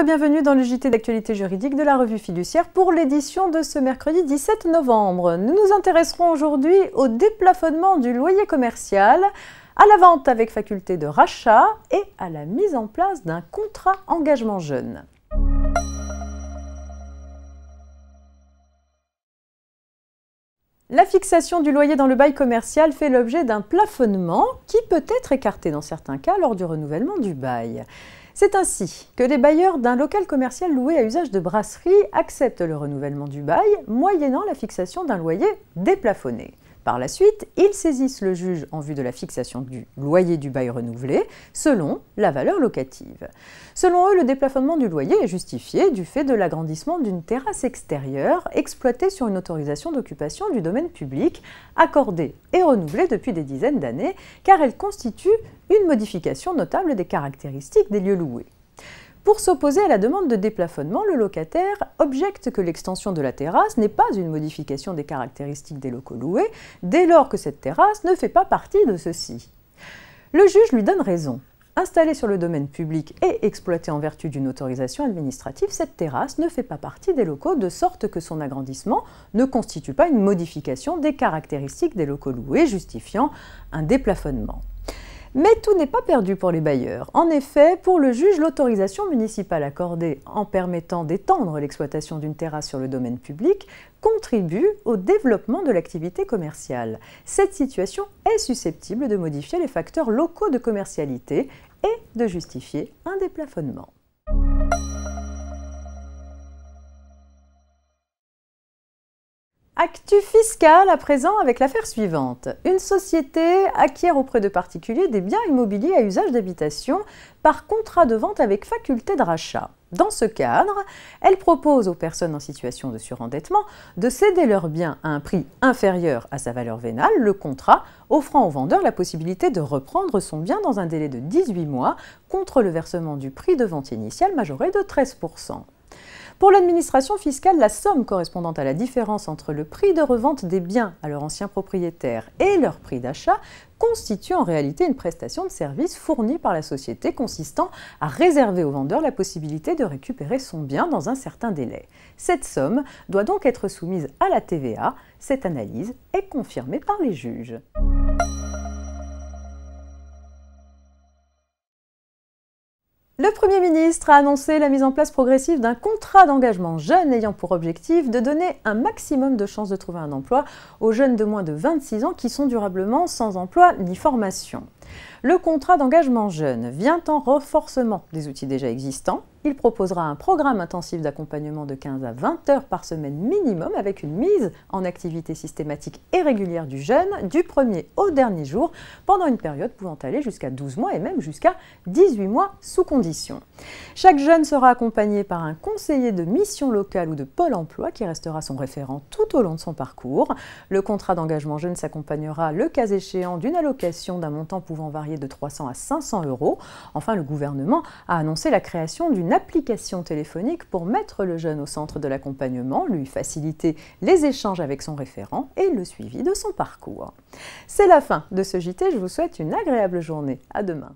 et bienvenue dans le JT d'actualité juridique de la revue Fiduciaire pour l'édition de ce mercredi 17 novembre. Nous nous intéresserons aujourd'hui au déplafonnement du loyer commercial, à la vente avec faculté de rachat et à la mise en place d'un contrat engagement jeune. La fixation du loyer dans le bail commercial fait l'objet d'un plafonnement qui peut être écarté dans certains cas lors du renouvellement du bail. C'est ainsi que les bailleurs d'un local commercial loué à usage de brasserie acceptent le renouvellement du bail moyennant la fixation d'un loyer déplafonné. Par la suite, ils saisissent le juge en vue de la fixation du loyer du bail renouvelé selon la valeur locative. Selon eux, le déplafonnement du loyer est justifié du fait de l'agrandissement d'une terrasse extérieure exploitée sur une autorisation d'occupation du domaine public accordée et renouvelée depuis des dizaines d'années car elle constitue une modification notable des caractéristiques des lieux loués. Pour s'opposer à la demande de déplafonnement, le locataire objecte que l'extension de la terrasse n'est pas une modification des caractéristiques des locaux loués, dès lors que cette terrasse ne fait pas partie de ceux-ci. Le juge lui donne raison. Installée sur le domaine public et exploitée en vertu d'une autorisation administrative, cette terrasse ne fait pas partie des locaux, de sorte que son agrandissement ne constitue pas une modification des caractéristiques des locaux loués, justifiant un déplafonnement. Mais tout n'est pas perdu pour les bailleurs. En effet, pour le juge, l'autorisation municipale accordée en permettant d'étendre l'exploitation d'une terrasse sur le domaine public contribue au développement de l'activité commerciale. Cette situation est susceptible de modifier les facteurs locaux de commercialité et de justifier un déplafonnement. Actu fiscal à présent avec l'affaire suivante. Une société acquiert auprès de particuliers des biens immobiliers à usage d'habitation par contrat de vente avec faculté de rachat. Dans ce cadre, elle propose aux personnes en situation de surendettement de céder leurs biens à un prix inférieur à sa valeur vénale, le contrat offrant au vendeur la possibilité de reprendre son bien dans un délai de 18 mois contre le versement du prix de vente initial majoré de 13%. Pour l'administration fiscale, la somme correspondant à la différence entre le prix de revente des biens à leur ancien propriétaire et leur prix d'achat constitue en réalité une prestation de service fournie par la société consistant à réserver au vendeur la possibilité de récupérer son bien dans un certain délai. Cette somme doit donc être soumise à la TVA. Cette analyse est confirmée par les juges. Le Premier ministre a annoncé la mise en place progressive d'un contrat d'engagement jeune ayant pour objectif de donner un maximum de chances de trouver un emploi aux jeunes de moins de 26 ans qui sont durablement sans emploi ni formation. Le contrat d'engagement jeune vient en renforcement des outils déjà existants. Il proposera un programme intensif d'accompagnement de 15 à 20 heures par semaine minimum avec une mise en activité systématique et régulière du jeune du premier au dernier jour pendant une période pouvant aller jusqu'à 12 mois et même jusqu'à 18 mois sous condition. Chaque jeune sera accompagné par un conseiller de mission locale ou de Pôle emploi qui restera son référent tout au long de son parcours. Le contrat d'engagement jeune s'accompagnera le cas échéant d'une allocation d'un montant pouvant varier de 300 à 500 euros. Enfin, le gouvernement a annoncé la création d'une application téléphonique pour mettre le jeune au centre de l'accompagnement, lui faciliter les échanges avec son référent et le suivi de son parcours. C'est la fin de ce JT, je vous souhaite une agréable journée. À demain.